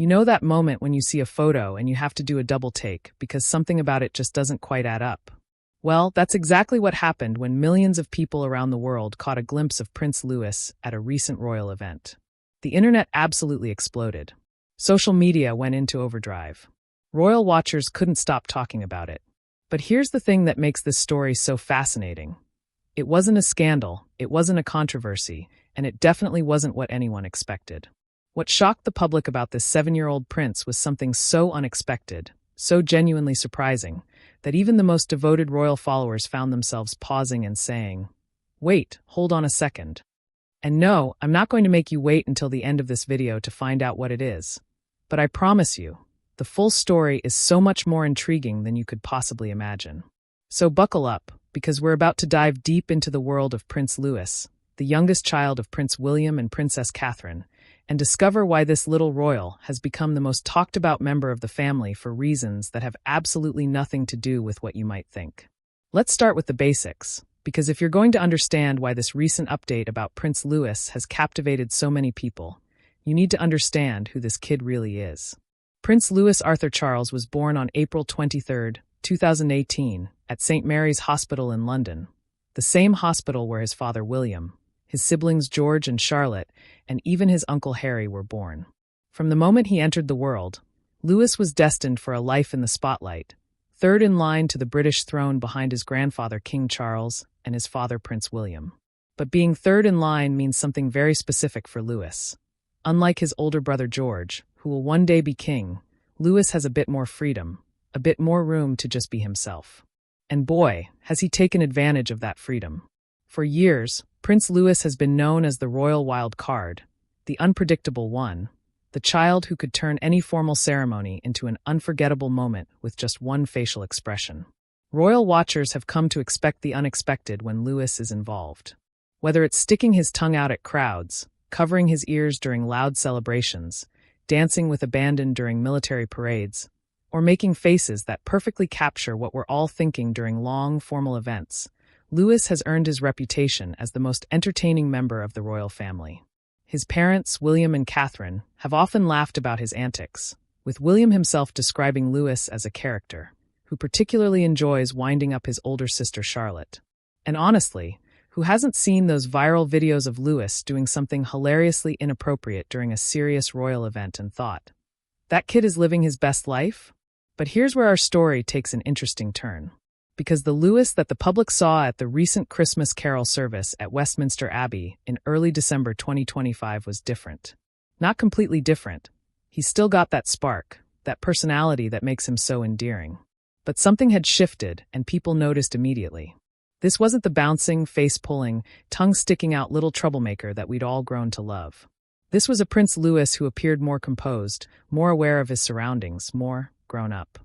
You know that moment when you see a photo and you have to do a double take because something about it just doesn't quite add up? Well, that's exactly what happened when millions of people around the world caught a glimpse of Prince Louis at a recent royal event. The internet absolutely exploded. Social media went into overdrive. Royal watchers couldn't stop talking about it. But here's the thing that makes this story so fascinating. It wasn't a scandal, it wasn't a controversy, and it definitely wasn't what anyone expected. What shocked the public about this 7-year-old prince was something so unexpected, so genuinely surprising, that even the most devoted royal followers found themselves pausing and saying, "Wait, hold on a second." And no, I'm not going to make you wait until the end of this video to find out what it is. But I promise you, the full story is so much more intriguing than you could possibly imagine. So buckle up, because we're about to dive deep into the world of Prince Louis, the youngest child of Prince William and Princess Catherine, and discover why this little royal has become the most talked about member of the family for reasons that have absolutely nothing to do with what you might think. Let's start with the basics, because if you're going to understand why this recent update about Prince Louis has captivated so many people, you need to understand who this kid really is. Prince Louis Arthur Charles was born on April 23, 2018, at St. Mary's Hospital in London, the same hospital where his father William, his siblings George and Charlotte, and even his uncle Harry were born. From the moment he entered the world, Louis was destined for a life in the spotlight, third in line to the British throne behind his grandfather King Charles and his father Prince William. But being third in line means something very specific for Louis. Unlike his older brother George, who will one day be king, Louis has a bit more freedom, a bit more room to just be himself. And boy, has he taken advantage of that freedom. For years, Prince Louis has been known as the royal wild card, the unpredictable one, the child who could turn any formal ceremony into an unforgettable moment with just one facial expression. Royal watchers have come to expect the unexpected when Louis is involved. Whether it's sticking his tongue out at crowds, covering his ears during loud celebrations, dancing with abandon during military parades, or making faces that perfectly capture what we're all thinking during long, formal events, Louis has earned his reputation as the most entertaining member of the royal family. His parents, William and Catherine, have often laughed about his antics, with William himself describing Louis as a character, who particularly enjoys winding up his older sister Charlotte. And honestly, who hasn't seen those viral videos of Louis doing something hilariously inappropriate during a serious royal event and thought, "That kid is living his best life?" But here's where our story takes an interesting turn. Because the Louis that the public saw at the recent Christmas carol service at Westminster Abbey in early December 2025 was different. Not completely different. He's still got that spark, that personality that makes him so endearing. But something had shifted, and people noticed immediately. This wasn't the bouncing, face-pulling, tongue-sticking-out little troublemaker that we'd all grown to love. This was a Prince Louis who appeared more composed, more aware of his surroundings, more grown up.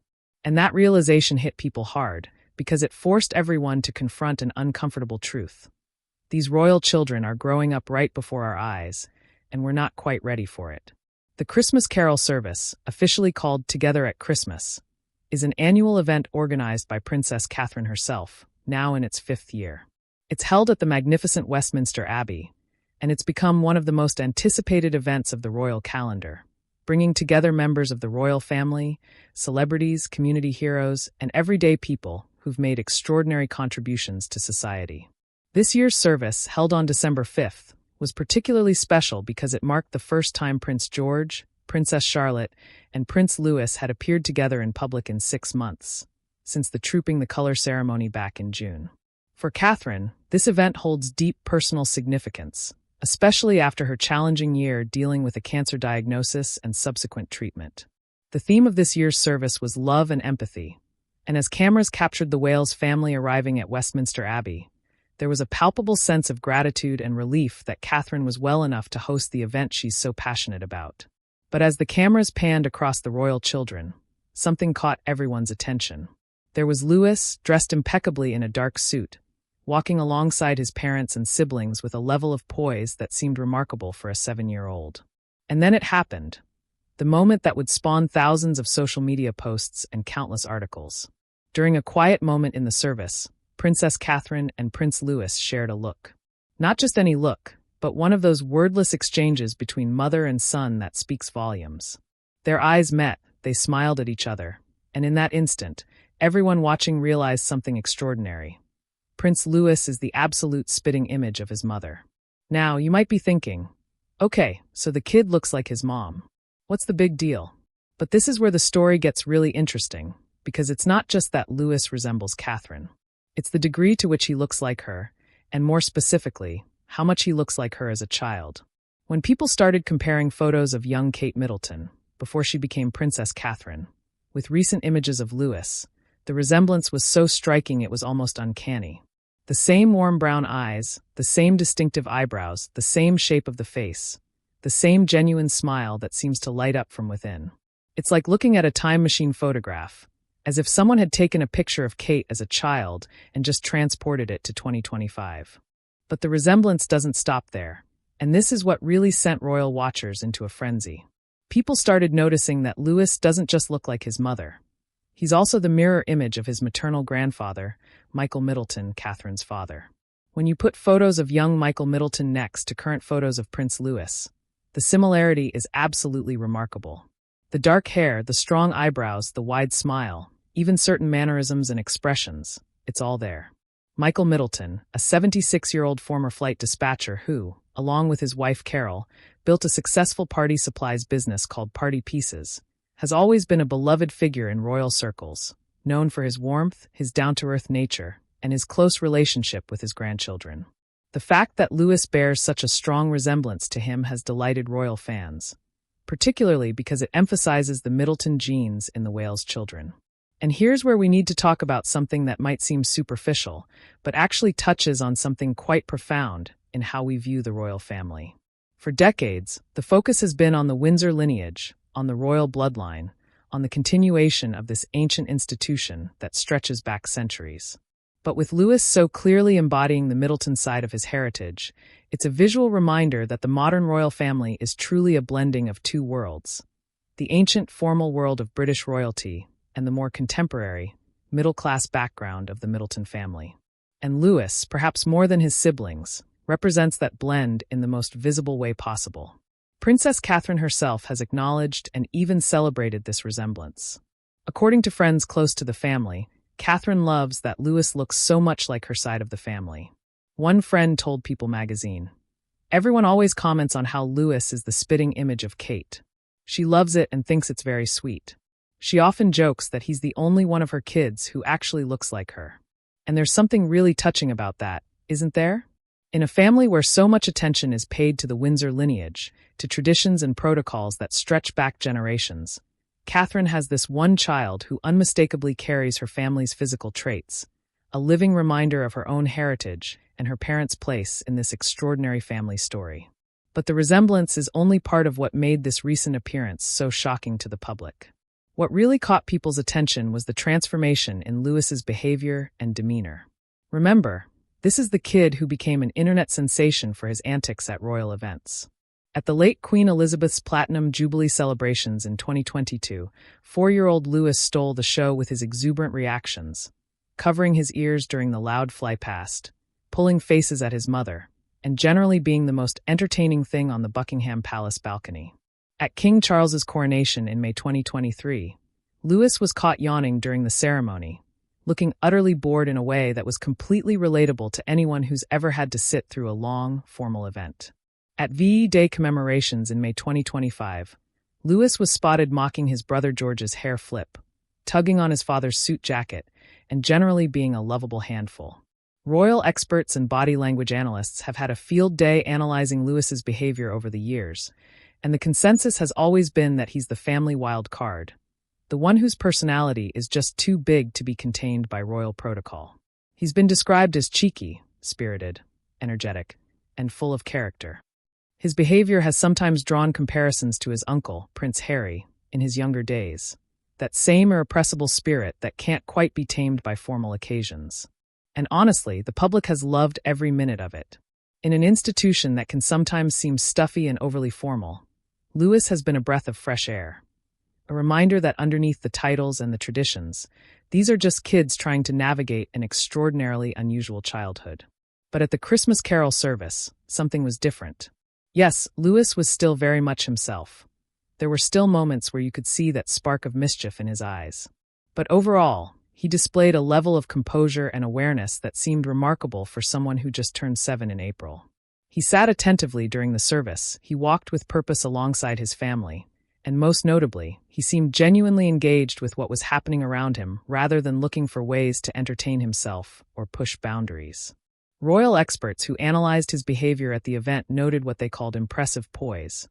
And that realization hit people hard, because it forced everyone to confront an uncomfortable truth. These royal children are growing up right before our eyes, and we're not quite ready for it. The Christmas Carol service, officially called Together at Christmas, is an annual event organized by Princess Catherine herself, now in its 5th year. It's held at the magnificent Westminster Abbey, and it's become one of the most anticipated events of the royal calendar, bringing together members of the royal family, celebrities, community heroes, and everyday people who've made extraordinary contributions to society. This year's service, held on December 5th, was particularly special because it marked the first time Prince George, Princess Charlotte, and Prince Louis had appeared together in public in 6 months, since the Trooping the Color ceremony back in June. For Catherine, this event holds deep personal significance, especially after her challenging year dealing with a cancer diagnosis and subsequent treatment. The theme of this year's service was love and empathy, and as cameras captured the Wales family arriving at Westminster Abbey, there was a palpable sense of gratitude and relief that Catherine was well enough to host the event she's so passionate about. But as the cameras panned across the royal children, something caught everyone's attention. There was Louis, dressed impeccably in a dark suit, walking alongside his parents and siblings with a level of poise that seemed remarkable for a 7-year-old. And then it happened, the moment that would spawn thousands of social media posts and countless articles. During a quiet moment in the service, Princess Catherine and Prince Louis shared a look. Not just any look, but one of those wordless exchanges between mother and son that speaks volumes. Their eyes met, they smiled at each other, and in that instant, everyone watching realized something extraordinary. Prince Louis is the absolute spitting image of his mother. Now, you might be thinking, okay, so the kid looks like his mom. What's the big deal? But this is where the story gets really interesting, because it's not just that Louis resembles Catherine. It's the degree to which he looks like her, and more specifically, how much he looks like her as a child. When people started comparing photos of young Kate Middleton, before she became Princess Catherine, with recent images of Louis, the resemblance was so striking it was almost uncanny. The same warm brown eyes, the same distinctive eyebrows, the same shape of the face, the same genuine smile that seems to light up from within. It's like looking at a time machine photograph, as if someone had taken a picture of Kate as a child and just transported it to 2025. But the resemblance doesn't stop there, and this is what really sent royal watchers into a frenzy. People started noticing that Louis doesn't just look like his mother. He's also the mirror image of his maternal grandfather, Michael Middleton, Catherine's father. When you put photos of young Michael Middleton next to current photos of Prince Louis, the similarity is absolutely remarkable. The dark hair, the strong eyebrows, the wide smile, even certain mannerisms and expressions, it's all there. Michael Middleton, a 76-year-old former flight dispatcher who, along with his wife Carol, built a successful party supplies business called Party Pieces, has always been a beloved figure in royal circles, known for his warmth, his down-to-earth nature, and his close relationship with his grandchildren. The fact that Louis bears such a strong resemblance to him has delighted royal fans, particularly because it emphasizes the Middleton genes in the Wales children. And here's where we need to talk about something that might seem superficial, but actually touches on something quite profound in how we view the royal family. For decades, the focus has been on the Windsor lineage, on the royal bloodline, on the continuation of this ancient institution that stretches back centuries. But with Louis so clearly embodying the Middleton side of his heritage, it's a visual reminder that the modern royal family is truly a blending of two worlds: the ancient formal world of British royalty and the more contemporary, middle-class background of the Middleton family. And Louis, perhaps more than his siblings, represents that blend in the most visible way possible. Princess Catherine herself has acknowledged and even celebrated this resemblance. According to friends close to the family, Catherine loves that Louis looks so much like her side of the family. One friend told People magazine, "Everyone always comments on how Louis is the spitting image of Kate. She loves it and thinks it's very sweet. She often jokes that he's the only one of her kids who actually looks like her. And there's something really touching about that, isn't there?" In a family where so much attention is paid to the Windsor lineage, to traditions and protocols that stretch back generations, Catherine has this one child who unmistakably carries her family's physical traits, a living reminder of her own heritage and her parents' place in this extraordinary family story. But the resemblance is only part of what made this recent appearance so shocking to the public. What really caught people's attention was the transformation in Louis's behavior and demeanor. Remember, this is the kid who became an internet sensation for his antics at royal events. At the late Queen Elizabeth's Platinum Jubilee celebrations in 2022, 4-year-old Louis stole the show with his exuberant reactions, covering his ears during the loud fly past, pulling faces at his mother, and generally being the most entertaining thing on the Buckingham Palace balcony. At King Charles's coronation in May 2023, Louis was caught yawning during the ceremony, looking utterly bored in a way that was completely relatable to anyone who's ever had to sit through a long, formal event. At VE Day commemorations in May 2025, Louis was spotted mocking his brother George's hair flip, tugging on his father's suit jacket, and generally being a lovable handful. Royal experts and body language analysts have had a field day analyzing Louis's behavior over the years, and the consensus has always been that he's the family wild card, the one whose personality is just too big to be contained by royal protocol. He's been described as cheeky, spirited, energetic, and full of character. His behavior has sometimes drawn comparisons to his uncle, Prince Harry, in his younger days, that same irrepressible spirit that can't quite be tamed by formal occasions. And honestly, the public has loved every minute of it. In an institution that can sometimes seem stuffy and overly formal, Louis has been a breath of fresh air. A reminder that underneath the titles and the traditions, these are just kids trying to navigate an extraordinarily unusual childhood. But at the Christmas Carol service, something was different. Yes, Louis was still very much himself. There were still moments where you could see that spark of mischief in his eyes. But overall, he displayed a level of composure and awareness that seemed remarkable for someone who just turned 7 in April. He sat attentively during the service, he walked with purpose alongside his family, and most notably, he seemed genuinely engaged with what was happening around him rather than looking for ways to entertain himself or push boundaries. Royal experts who analyzed his behavior at the event noted what they called impressive poise,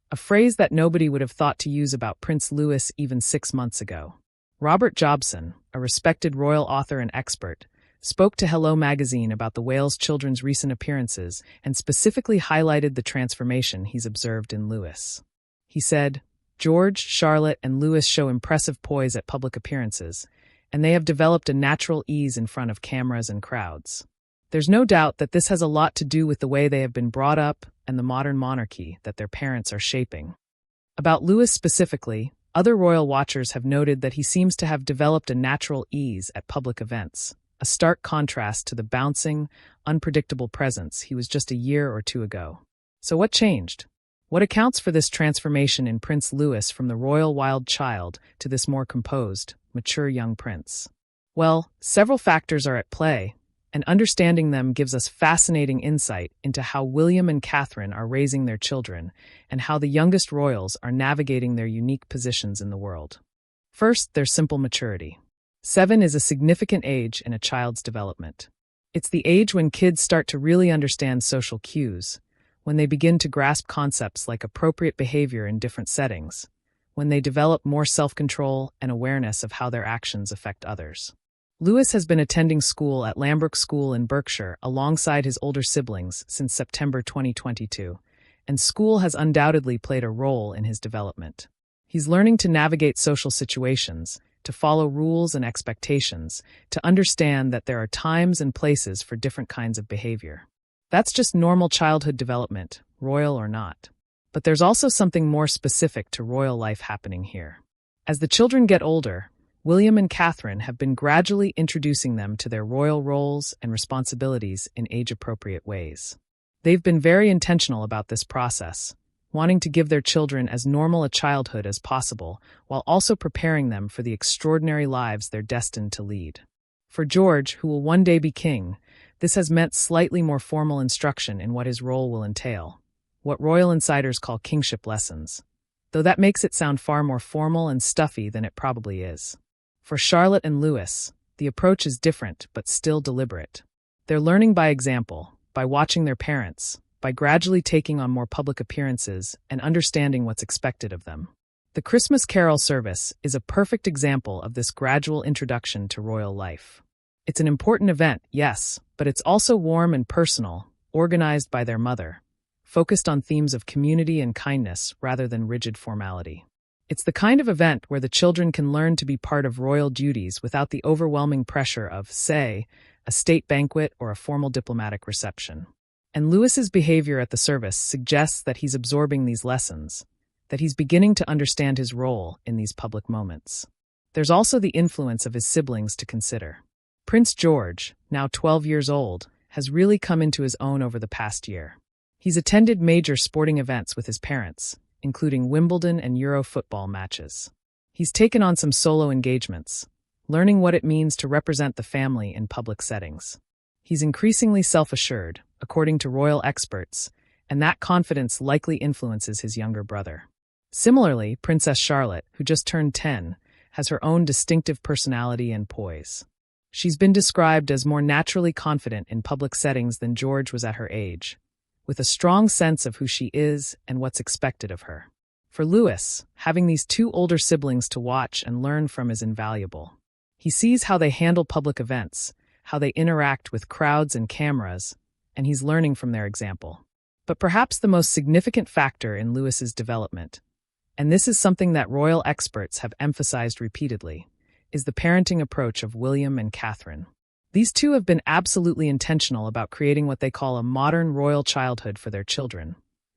a phrase that nobody would have thought to use about Prince Louis even 6 months ago. Robert Jobson, a respected royal author and expert, spoke to Hello magazine about the Wales children's recent appearances and specifically highlighted the transformation he's observed in Louis. He said, "George, Charlotte, and Louis show impressive poise at public appearances, and they have developed a natural ease in front of cameras and crowds. There's no doubt that this has a lot to do with the way they have been brought up and the modern monarchy that their parents are shaping." About Louis specifically, other royal watchers have noted that he seems to have developed a natural ease at public events, a stark contrast to the bouncing, unpredictable presence he was just a year or two ago. So what changed? What accounts for this transformation in Prince Louis from the royal wild child to this more composed, mature young prince? Well, several factors are at play, and understanding them gives us fascinating insight into how William and Catherine are raising their children and how the youngest royals are navigating their unique positions in the world. First, their simple maturity. 7 is a significant age in a child's development. It's the age when kids start to really understand social cues, when they begin to grasp concepts like appropriate behavior in different settings, when they develop more self-control and awareness of how their actions affect others. Louis has been attending school at Lambrook School in Berkshire alongside his older siblings since September 2022, and school has undoubtedly played a role in his development. He's learning to navigate social situations, to follow rules and expectations, to understand that there are times and places for different kinds of behavior. That's just normal childhood development, royal or not. But there's also something more specific to royal life happening here. As the children get older, William and Catherine have been gradually introducing them to their royal roles and responsibilities in age-appropriate ways. They've been very intentional about this process, wanting to give their children as normal a childhood as possible, while also preparing them for the extraordinary lives they're destined to lead. For George, who will one day be king, this has meant slightly more formal instruction in what his role will entail, what royal insiders call kingship lessons, though that makes it sound far more formal and stuffy than it probably is. For Charlotte and Louis, the approach is different but still deliberate. They're learning by example, by watching their parents, by gradually taking on more public appearances and understanding what's expected of them. The Christmas Carol service is a perfect example of this gradual introduction to royal life. It's an important event, yes, but it's also warm and personal, organized by their mother, focused on themes of community and kindness rather than rigid formality. It's the kind of event where the children can learn to be part of royal duties without the overwhelming pressure of, say, a state banquet or a formal diplomatic reception. And Louis's behavior at the service suggests that he's absorbing these lessons, that he's beginning to understand his role in these public moments. There's also the influence of his siblings to consider. Prince George, now 12 years old, has really come into his own over the past year. He's attended major sporting events with his parents, including Wimbledon and Euro football matches. He's taken on some solo engagements, learning what it means to represent the family in public settings. He's increasingly self-assured, according to royal experts, and that confidence likely influences his younger brother. Similarly, Princess Charlotte, who just turned 10, has her own distinctive personality and poise. She's been described as more naturally confident in public settings than George was at her age, with a strong sense of who she is and what's expected of her. For Louis, having these two older siblings to watch and learn from is invaluable. He sees how they handle public events, how they interact with crowds and cameras, and he's learning from their example. But perhaps the most significant factor in Louis's development, and this is something that royal experts have emphasized repeatedly, is the parenting approach of William and Catherine. These two have been absolutely intentional about creating what they call a modern royal childhood for their children,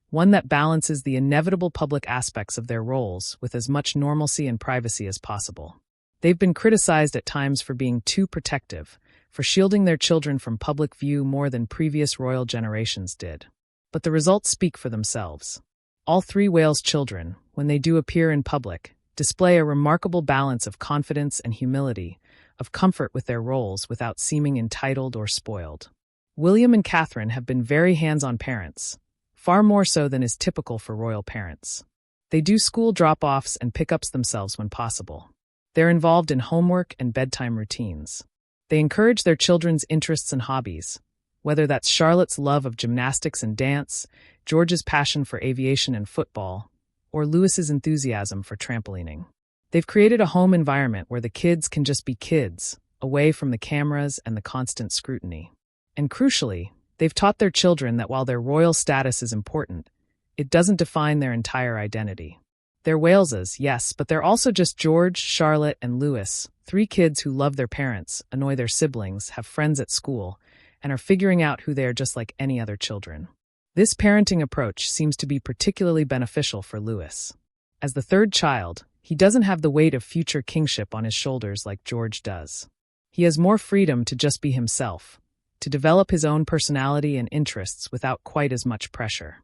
one that balances the inevitable public aspects of their roles with as much normalcy and privacy as possible. They've been criticized at times for being too protective, for shielding their children from public view more than previous royal generations did. But the results speak for themselves. All three Wales children, when they do appear in public, display a remarkable balance of confidence and humility, of comfort with their roles without seeming entitled or spoiled. William and Catherine have been very hands-on parents, far more so than is typical for royal parents. They do school drop-offs and pick-ups themselves when possible. They're involved in homework and bedtime routines. They encourage their children's interests and hobbies, whether that's Charlotte's love of gymnastics and dance, George's passion for aviation and football, or Louis's enthusiasm for trampolining. They've created a home environment where the kids can just be kids, away from the cameras and the constant scrutiny. And crucially, they've taught their children that while their royal status is important, it doesn't define their entire identity. They're Waleses, yes, but they're also just George, Charlotte, and Louis, three kids who love their parents, annoy their siblings, have friends at school, and are figuring out who they are just like any other children. This parenting approach seems to be particularly beneficial for Louis. As the third child, he doesn't have the weight of future kingship on his shoulders like George does. He has more freedom to just be himself, to develop his own personality and interests without quite as much pressure.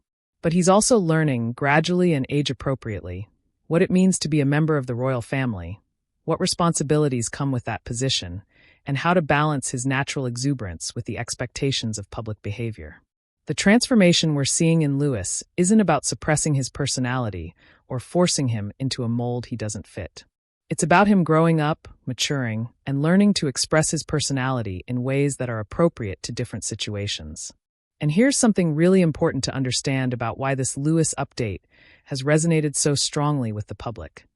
But he's also learning, gradually and age-appropriately, what it means to be a member of the royal family, what responsibilities come with that position, and how to balance his natural exuberance with the expectations of public behavior. The transformation we're seeing in Louis isn't about suppressing his personality or forcing him into a mold he doesn't fit. It's about him growing up, maturing, and learning to express his personality in ways that are appropriate to different situations. And here's something really important to understand about why this Louis update has resonated so strongly with the public.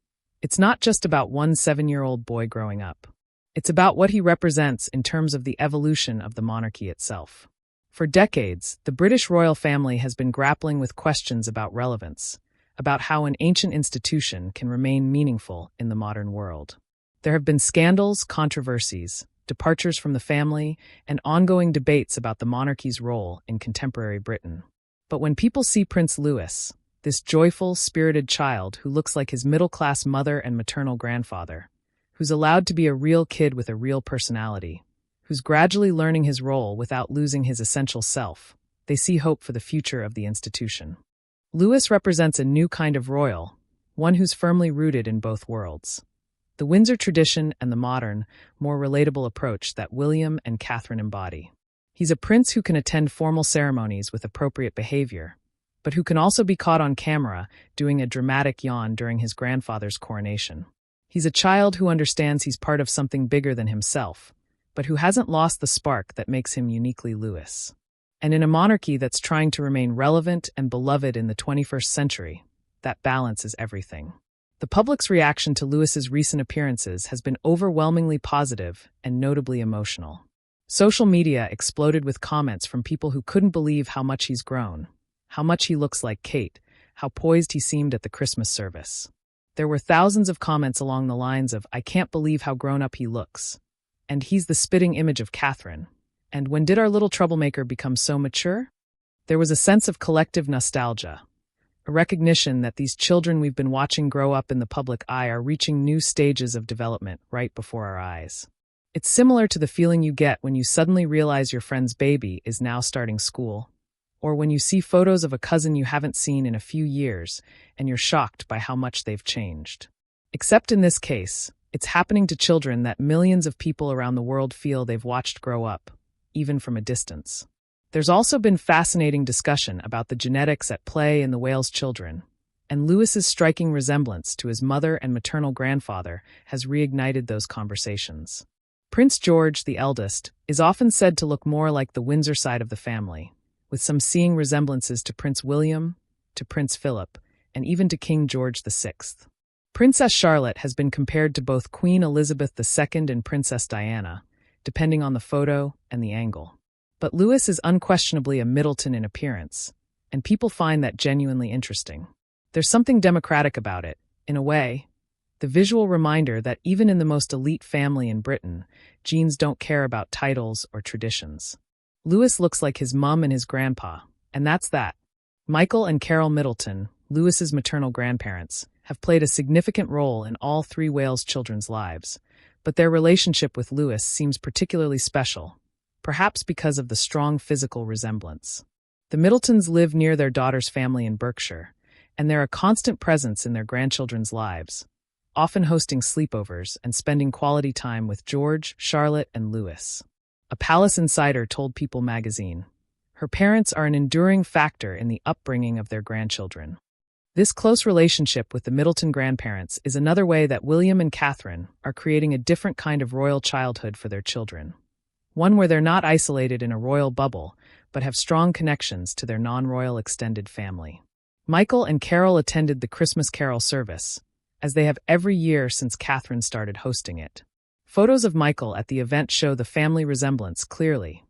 It's not just about one 7-year-old boy growing up. It's about what he represents in terms of the evolution of the monarchy itself. For decades, the British royal family has been grappling with questions about relevance, about how an ancient institution can remain meaningful in the modern world. There have been scandals, controversies, departures from the family, and ongoing debates about the monarchy's role in contemporary Britain. But when people see Prince Louis, this joyful, spirited child who looks like his middle-class mother and maternal grandfather, who's allowed to be a real kid with a real personality, who's gradually learning his role without losing his essential self, they see hope for the future of the institution. Louis represents a new kind of royal, one who's firmly rooted in both worlds. The Windsor tradition and the modern, more relatable approach that William and Catherine embody. He's a prince who can attend formal ceremonies with appropriate behavior, but who can also be caught on camera doing a dramatic yawn during his grandfather's coronation. He's a child who understands he's part of something bigger than himself, but who hasn't lost the spark that makes him uniquely Louis. And in a monarchy that's trying to remain relevant and beloved in the 21st century, that balance is everything. The public's reaction to Louis's recent appearances has been overwhelmingly positive and notably emotional. Social media exploded with comments from people who couldn't believe how much he's grown, how much he looks like Kate, how poised he seemed at the Christmas service. There were thousands of comments along the lines of, "I can't believe how grown up he looks," and "He's the spitting image of Catherine," and "When did our little troublemaker become so mature?" There was a sense of collective nostalgia, a recognition that these children we've been watching grow up in the public eye are reaching new stages of development right before our eyes. It's similar to the feeling you get when you suddenly realize your friend's baby is now starting school, or when you see photos of a cousin you haven't seen in a few years and you're shocked by how much they've changed. Except in this case, it's happening to children that millions of people around the world feel they've watched grow up, even from a distance. There's also been fascinating discussion about the genetics at play in the Wales children, and Louis's striking resemblance to his mother and maternal grandfather has reignited those conversations. Prince George, the eldest, is often said to look more like the Windsor side of the family, with some seeing resemblances to Prince William, to Prince Philip, and even to King George VI. Princess Charlotte has been compared to both Queen Elizabeth II and Princess Diana, depending on the photo and the angle. But Louis is unquestionably a Middleton in appearance, and people find that genuinely interesting. There's something democratic about it, in a way, the visual reminder that even in the most elite family in Britain, genes don't care about titles or traditions. Louis looks like his mum and his grandpa, and that's that. Michael and Carol Middleton, Louis's maternal grandparents, have played a significant role in all three Wales children's lives, but their relationship with Louis seems particularly special, perhaps because of the strong physical resemblance. The Middletons live near their daughter's family in Berkshire, and they're a constant presence in their grandchildren's lives, often hosting sleepovers and spending quality time with George, Charlotte, and Louis. A palace insider told People magazine, "Her parents are an enduring factor in the upbringing of their grandchildren." This close relationship with the Middleton grandparents is another way that William and Catherine are creating a different kind of royal childhood for their children. One where they're not isolated in a royal bubble, but have strong connections to their non-royal extended family. Michael and Carol attended the Christmas Carol service, as they have every year since Catherine started hosting it. Photos of Michael at the event show the family resemblance clearly.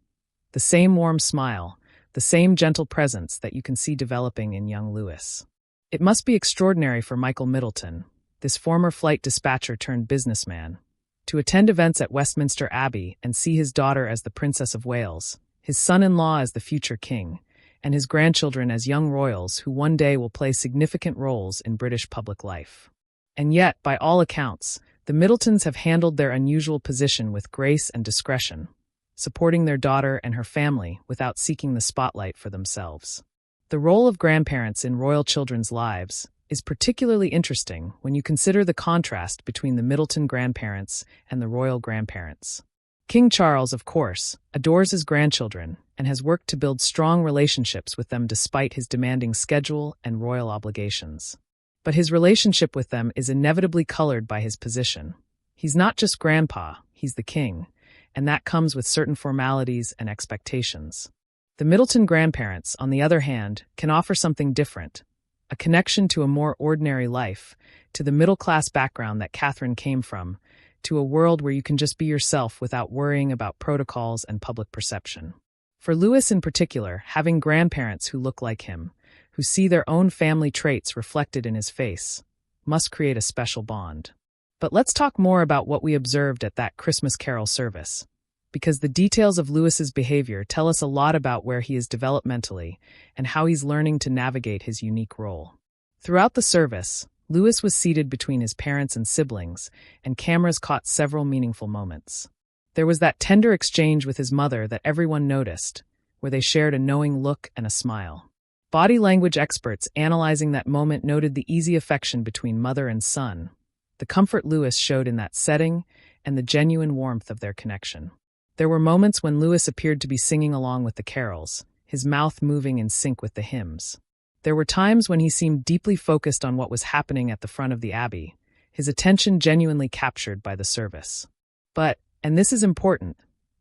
The same warm smile, the same gentle presence that you can see developing in young Louis. It must be extraordinary for Michael Middleton, this former flight dispatcher turned businessman, to attend events at Westminster Abbey and see his daughter as the Princess of Wales, his son-in-law as the future king, and his grandchildren as young royals who one day will play significant roles in British public life. And yet, by all accounts, the Middletons have handled their unusual position with grace and discretion, supporting their daughter and her family without seeking the spotlight for themselves. The role of grandparents in royal children's lives is particularly interesting when you consider the contrast between the Middleton grandparents and the royal grandparents. King Charles, of course, adores his grandchildren and has worked to build strong relationships with them despite his demanding schedule and royal obligations. But his relationship with them is inevitably colored by his position. He's not just grandpa, he's the king, and that comes with certain formalities and expectations. The Middleton grandparents, on the other hand, can offer something different, a connection to a more ordinary life, to the middle-class background that Catherine came from, to a world where you can just be yourself without worrying about protocols and public perception. For Louis in particular, having grandparents who look like him, who see their own family traits reflected in his face, must create a special bond. But let's talk more about what we observed at that Christmas Carol service, because the details of Louis's behavior tell us a lot about where he is developmentally and how he's learning to navigate his unique role. Throughout the service, Louis was seated between his parents and siblings, and cameras caught several meaningful moments. There was that tender exchange with his mother that everyone noticed, where they shared a knowing look and a smile. Body language experts analyzing that moment noted the easy affection between mother and son, the comfort Louis showed in that setting, and the genuine warmth of their connection. There were moments when Louis appeared to be singing along with the carols, his mouth moving in sync with the hymns. There were times when he seemed deeply focused on what was happening at the front of the abbey, his attention genuinely captured by the service. But, and this is important,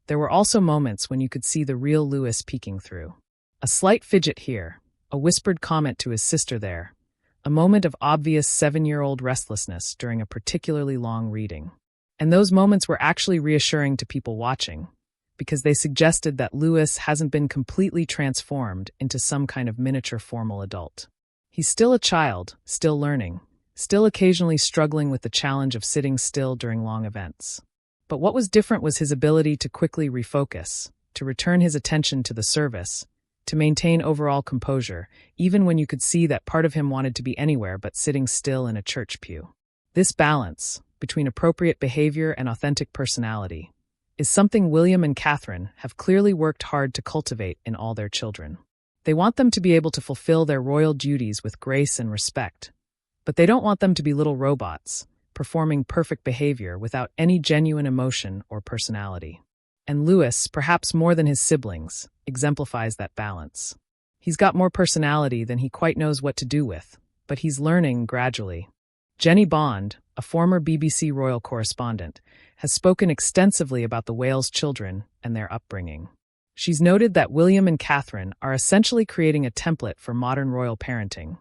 there were also moments when you could see the real Louis peeking through. A slight fidget here, a whispered comment to his sister there, a moment of obvious 7-year-old restlessness during a particularly long reading. And those moments were actually reassuring to people watching, because they suggested that Louis hasn't been completely transformed into some kind of miniature formal adult. He's still a child, still learning, still occasionally struggling with the challenge of sitting still during long events. But what was different was his ability to quickly refocus, to return his attention to the service, to maintain overall composure, even when you could see that part of him wanted to be anywhere but sitting still in a church pew. This balance, between appropriate behavior and authentic personality, is something William and Catherine have clearly worked hard to cultivate in all their children. They want them to be able to fulfill their royal duties with grace and respect, but they don't want them to be little robots, performing perfect behavior without any genuine emotion or personality. And Louis, perhaps more than his siblings, exemplifies that balance. He's got more personality than he quite knows what to do with, but he's learning gradually. Jenny Bond, a former BBC royal correspondent, has spoken extensively about the Wales children and their upbringing. She's noted that William and Catherine are essentially creating a template for modern royal parenting,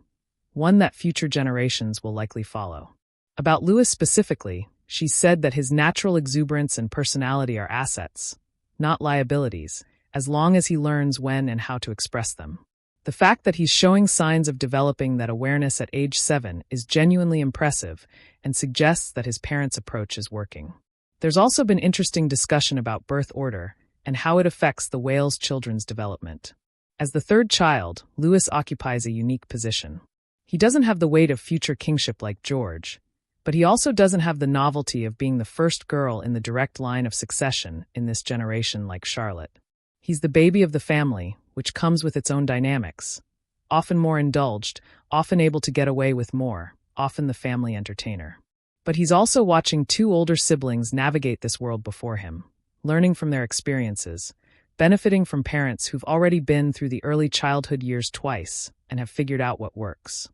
one that future generations will likely follow. About Louis specifically, she said that his natural exuberance and personality are assets, not liabilities, as long as he learns when and how to express them. The fact that he's showing signs of developing that awareness at age 7 is genuinely impressive and suggests that his parents' approach is working. There's also been interesting discussion about birth order and how it affects the Wales children's development. As the third child, Louis occupies a unique position. He doesn't have the weight of future kingship like George, but he also doesn't have the novelty of being the first girl in the direct line of succession in this generation like Charlotte. He's the baby of the family, which comes with its own dynamics, often more indulged, often able to get away with more, often the family entertainer. But he's also watching two older siblings navigate this world before him, learning from their experiences, benefiting from parents who've already been through the early childhood years twice and have figured out what works.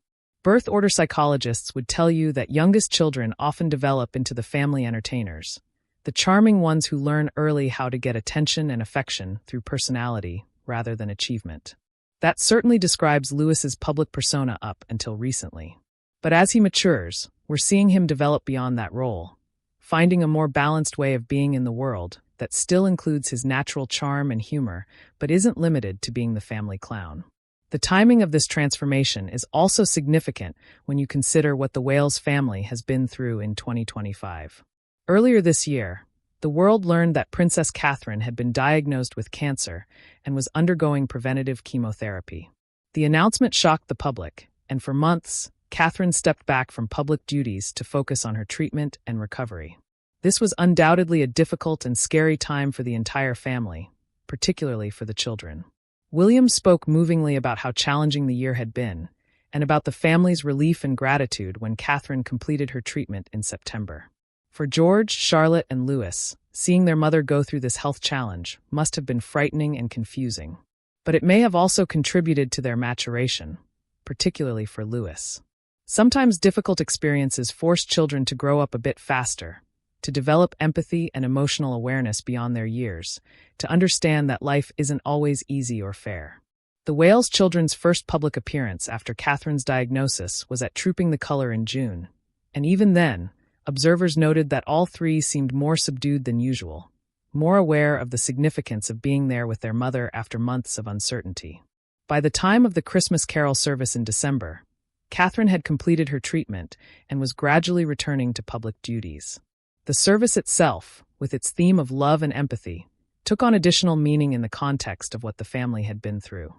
Birth order psychologists would tell you that youngest children often develop into the family entertainers, the charming ones who learn early how to get attention and affection through personality rather than achievement. That certainly describes Lewis's public persona up until recently. But as he matures, we're seeing him develop beyond that role, finding a more balanced way of being in the world that still includes his natural charm and humor, but isn't limited to being the family clown. The timing of this transformation is also significant when you consider what the Wales family has been through in 2025. Earlier this year, the world learned that Princess Catherine had been diagnosed with cancer and was undergoing preventative chemotherapy. The announcement shocked the public, and for months, Catherine stepped back from public duties to focus on her treatment and recovery. This was undoubtedly a difficult and scary time for the entire family, particularly for the children. William spoke movingly about how challenging the year had been, and about the family's relief and gratitude when Catherine completed her treatment in September. For George, Charlotte, and Louis, seeing their mother go through this health challenge must have been frightening and confusing. But it may have also contributed to their maturation, particularly for Louis. Sometimes difficult experiences force children to grow up a bit faster, to develop empathy and emotional awareness beyond their years, to understand that life isn't always easy or fair. The Wales children's first public appearance after Catherine's diagnosis was at Trooping the Colour in June, and even then, observers noted that all three seemed more subdued than usual, more aware of the significance of being there with their mother after months of uncertainty. By the time of the Christmas Carol service in December, Catherine had completed her treatment and was gradually returning to public duties. The service itself, with its theme of love and empathy, took on additional meaning in the context of what the family had been through.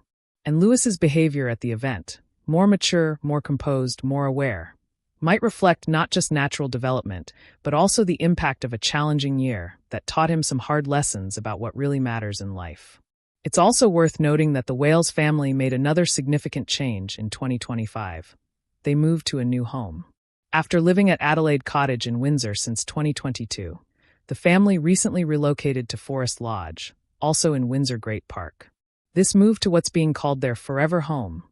And Lewis's behavior at the event, more mature, more composed, more aware, might reflect not just natural development, but also the impact of a challenging year that taught him some hard lessons about what really matters in life. It's also worth noting that the Wales family made another significant change in 2025. They moved to a new home. After living at Adelaide Cottage in Windsor since 2022, the family recently relocated to Forest Lodge, also in Windsor Great Park. This move to what's being called their forever home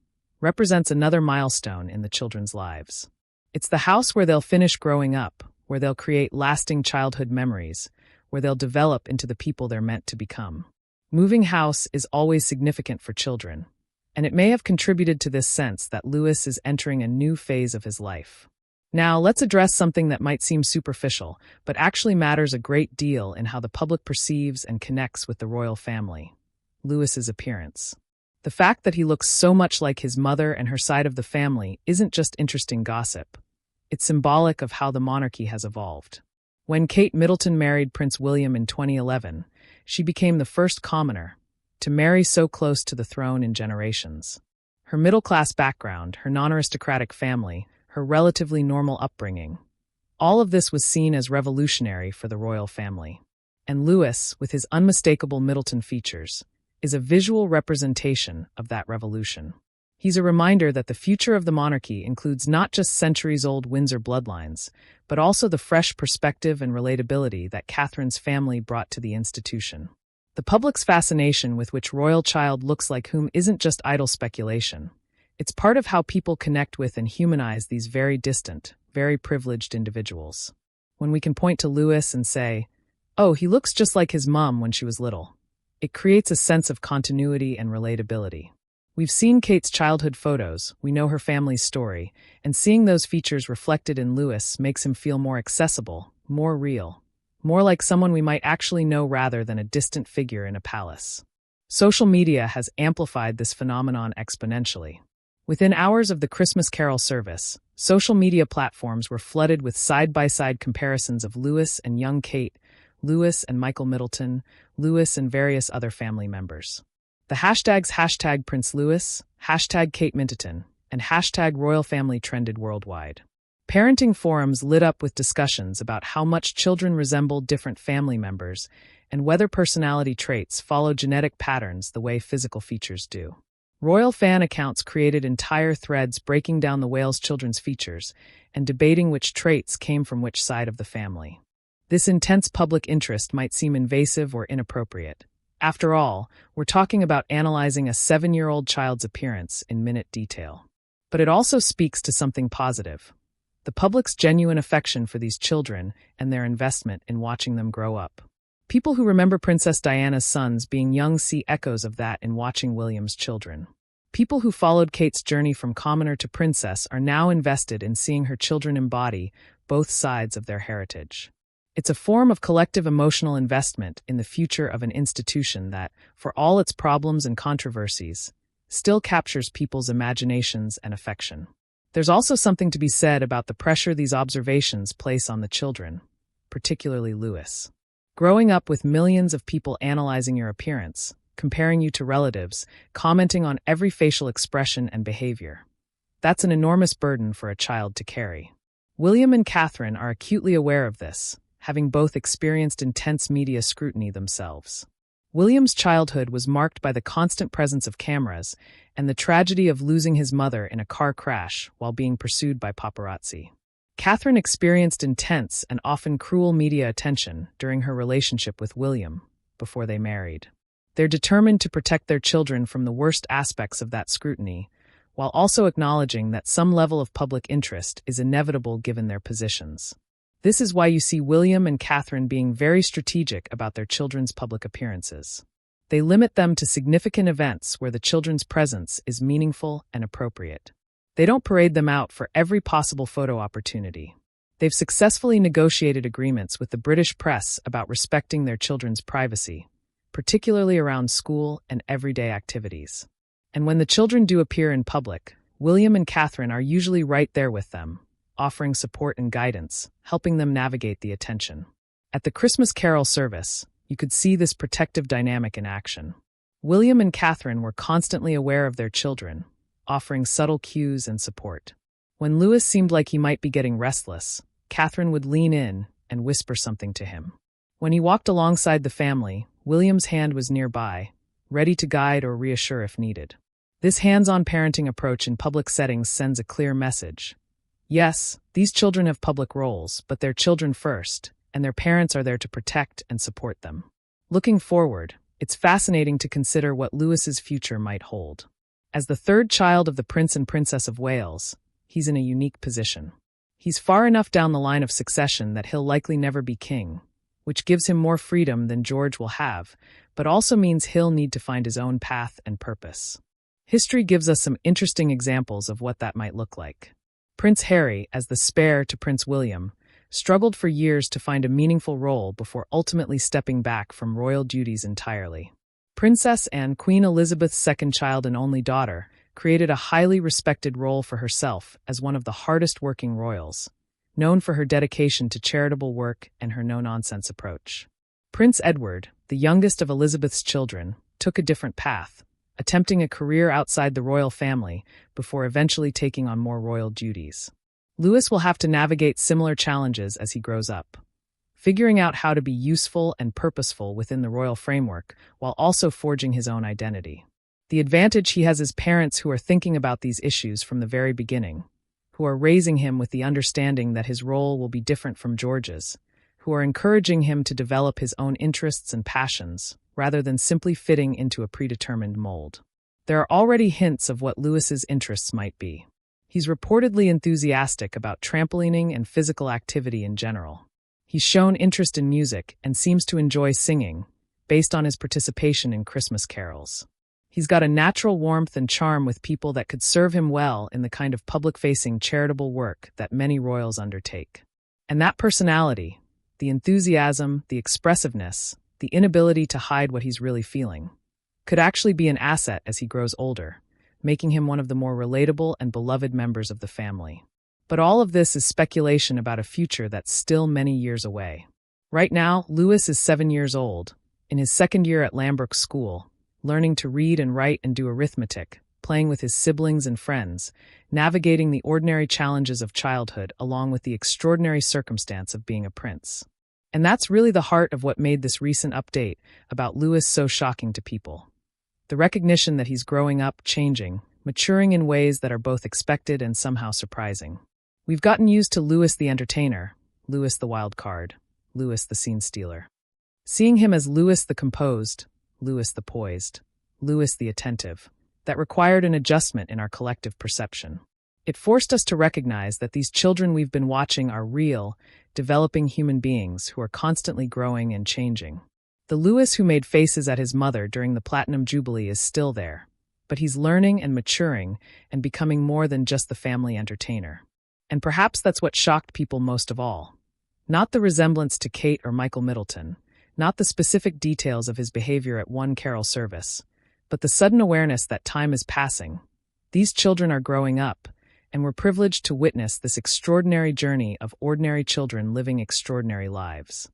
represents another milestone in the children's lives. It's the house where they'll finish growing up, where they'll create lasting childhood memories, where they'll develop into the people they're meant to become. Moving house is always significant for children, and it may have contributed to this sense that Louis is entering a new phase of his life. Now, let's address something that might seem superficial, but actually matters a great deal in how the public perceives and connects with the royal family: Louis's appearance. The fact that he looks so much like his mother and her side of the family isn't just interesting gossip. It's symbolic of how the monarchy has evolved. When Kate Middleton married Prince William in 2011, she became the first commoner to marry so close to the throne in generations. Her middle-class background, her non-aristocratic family, her relatively normal upbringing, all of this was seen as revolutionary for the royal family. And Louis, with his unmistakable Middleton features, is a visual representation of that revolution. He's a reminder that the future of the monarchy includes not just centuries-old Windsor bloodlines, but also the fresh perspective and relatability that Catherine's family brought to the institution. The public's fascination with which royal child looks like whom isn't just idle speculation. It's part of how people connect with and humanize these very distant, very privileged individuals. When we can point to Louis and say, "Oh, he looks just like his mom when she was little," it creates a sense of continuity and relatability. We've seen Kate's childhood photos, we know her family's story, and seeing those features reflected in Louis makes him feel more accessible, more real, more like someone we might actually know rather than a distant figure in a palace. Social media has amplified this phenomenon exponentially. Within hours of the Christmas Carol service, social media platforms were flooded with side-by-side comparisons of Louis and young Kate, Louis and Michael Middleton, Louis and various other family members. The hashtags #PrinceLouis, #KateMiddleton, and #RoyalFamily trended worldwide. Parenting forums lit up with discussions about how much children resembled different family members and whether personality traits follow genetic patterns the way physical features do. Royal fan accounts created entire threads breaking down the whale's children's features and debating which traits came from which side of the family. This intense public interest might seem invasive or inappropriate. After all, we're talking about analyzing a 7-year-old child's appearance in minute detail. But it also speaks to something positive: the public's genuine affection for these children and their investment in watching them grow up. People who remember Princess Diana's sons being young see echoes of that in watching William's children. People who followed Kate's journey from commoner to princess are now invested in seeing her children embody both sides of their heritage. It's a form of collective emotional investment in the future of an institution that, for all its problems and controversies, still captures people's imaginations and affection. There's also something to be said about the pressure these observations place on the children, particularly Louis. Growing up with millions of people analyzing your appearance, comparing you to relatives, commenting on every facial expression and behavior. That's an enormous burden for a child to carry. William and Catherine are acutely aware of this, having both experienced intense media scrutiny themselves. William's childhood was marked by the constant presence of cameras and the tragedy of losing his mother in a car crash while being pursued by paparazzi. Catherine experienced intense and often cruel media attention during her relationship with William before they married. They're determined to protect their children from the worst aspects of that scrutiny, while also acknowledging that some level of public interest is inevitable given their positions. This is why you see William and Catherine being very strategic about their children's public appearances. They limit them to significant events where the children's presence is meaningful and appropriate. They don't parade them out for every possible photo opportunity. They've successfully negotiated agreements with the British press about respecting their children's privacy, particularly around school and everyday activities. And when the children do appear in public, William and Catherine are usually right there with them, offering support and guidance, helping them navigate the attention. At the Christmas Carol service, you could see this protective dynamic in action. William and Catherine were constantly aware of their children, offering subtle cues and support. When Louis seemed like he might be getting restless, Catherine would lean in and whisper something to him. When he walked alongside the family, William's hand was nearby, ready to guide or reassure if needed. This hands-on parenting approach in public settings sends a clear message. Yes, these children have public roles, but they're children first, and their parents are there to protect and support them. Looking forward, it's fascinating to consider what Louis's future might hold. As the third child of the Prince and Princess of Wales, he's in a unique position. He's far enough down the line of succession that he'll likely never be king, which gives him more freedom than George will have, but also means he'll need to find his own path and purpose. History gives us some interesting examples of what that might look like. Prince Harry, as the spare to Prince William, struggled for years to find a meaningful role before ultimately stepping back from royal duties entirely. Princess Anne, Queen Elizabeth's second child and only daughter, created a highly respected role for herself as one of the hardest-working royals, known for her dedication to charitable work and her no-nonsense approach. Prince Edward, the youngest of Elizabeth's children, took a different path, attempting a career outside the royal family before eventually taking on more royal duties. Louis will have to navigate similar challenges as he grows up, figuring out how to be useful and purposeful within the royal framework while also forging his own identity. The advantage he has is parents who are thinking about these issues from the very beginning, who are raising him with the understanding that his role will be different from George's, who are encouraging him to develop his own interests and passions, rather than simply fitting into a predetermined mold. There are already hints of what Louis's interests might be. He's reportedly enthusiastic about trampolining and physical activity in general. He's shown interest in music and seems to enjoy singing, based on his participation in Christmas carols. He's got a natural warmth and charm with people that could serve him well in the kind of public-facing charitable work that many royals undertake. And that personality, the enthusiasm, the expressiveness, the inability to hide what he's really feeling, could actually be an asset as he grows older, making him one of the more relatable and beloved members of the family. But all of this is speculation about a future that's still many years away. Right now, Louis is 7 years old, in his second year at Lambrook School, learning to read and write and do arithmetic, playing with his siblings and friends, navigating the ordinary challenges of childhood along with the extraordinary circumstance of being a prince. And that's really the heart of what made this recent update about Louis so shocking to people. The recognition that he's growing up, changing, maturing in ways that are both expected and somehow surprising. We've gotten used to Louis the entertainer, Louis the wild card, Louis the scene stealer. Seeing him as Louis the composed, Louis the poised, Louis the attentive, that required an adjustment in our collective perception. It forced us to recognize that these children we've been watching are real, developing human beings who are constantly growing and changing. The Louis who made faces at his mother during the Platinum Jubilee is still there, but he's learning and maturing and becoming more than just the family entertainer. And perhaps that's what shocked people most of all. Not the resemblance to Kate or Michael Middleton, not the specific details of his behavior at one carol service, but the sudden awareness that time is passing. These children are growing up, and we're privileged to witness this extraordinary journey of ordinary children living extraordinary lives.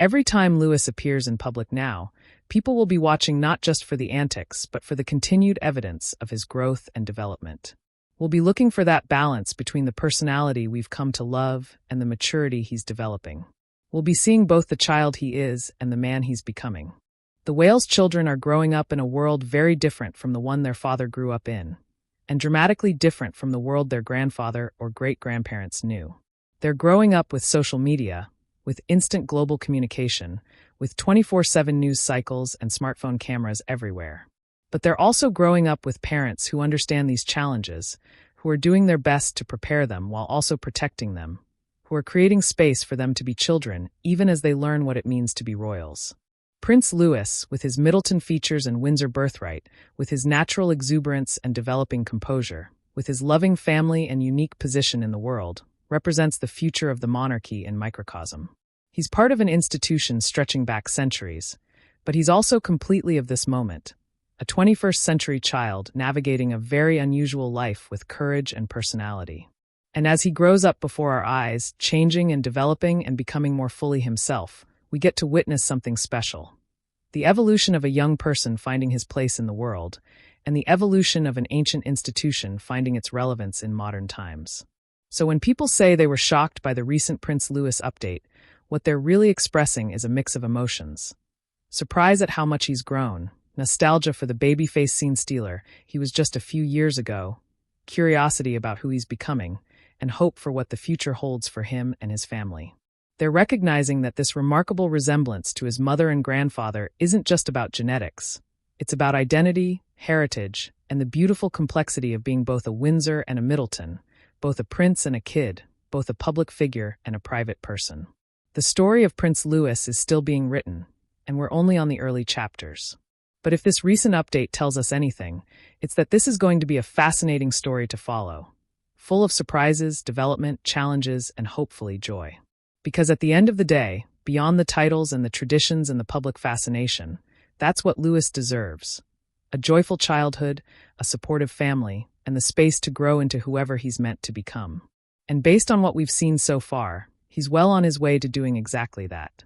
Every time Louis appears in public now, people will be watching not just for the antics, but for the continued evidence of his growth and development. We'll be looking for that balance between the personality we've come to love and the maturity he's developing. We'll be seeing both the child he is and the man he's becoming. The whale's children are growing up in a world very different from the one their father grew up in, and dramatically different from the world their grandfather or great-grandparents knew. They're growing up with social media, with instant global communication, with 24/7 news cycles and smartphone cameras everywhere. But they're also growing up with parents who understand these challenges, who are doing their best to prepare them while also protecting them, who are creating space for them to be children even as they learn what it means to be royals. Prince Louis, with his Middleton features and Windsor birthright, with his natural exuberance and developing composure, with his loving family and unique position in the world, represents the future of the monarchy in microcosm. He's part of an institution stretching back centuries, but he's also completely of this moment, a 21st century child navigating a very unusual life with courage and personality. And as he grows up before our eyes, changing and developing and becoming more fully himself, we get to witness something special. The evolution of a young person finding his place in the world, and the evolution of an ancient institution finding its relevance in modern times. So when people say they were shocked by the recent Prince Louis update, what they're really expressing is a mix of emotions. Surprise at how much he's grown, nostalgia for the baby-faced scene stealer he was just a few years ago, curiosity about who he's becoming, and hope for what the future holds for him and his family. They're recognizing that this remarkable resemblance to his mother and grandfather isn't just about genetics. It's about identity, heritage, and the beautiful complexity of being both a Windsor and a Middleton, both a prince and a kid, both a public figure and a private person. The story of Prince Louis is still being written, and we're only on the early chapters. But if this recent update tells us anything, it's that this is going to be a fascinating story to follow, full of surprises, development, challenges, and hopefully joy. Because at the end of the day, beyond the titles and the traditions and the public fascination, that's what Louis deserves. A joyful childhood, a supportive family, and the space to grow into whoever he's meant to become. And based on what we've seen so far, he's well on his way to doing exactly that.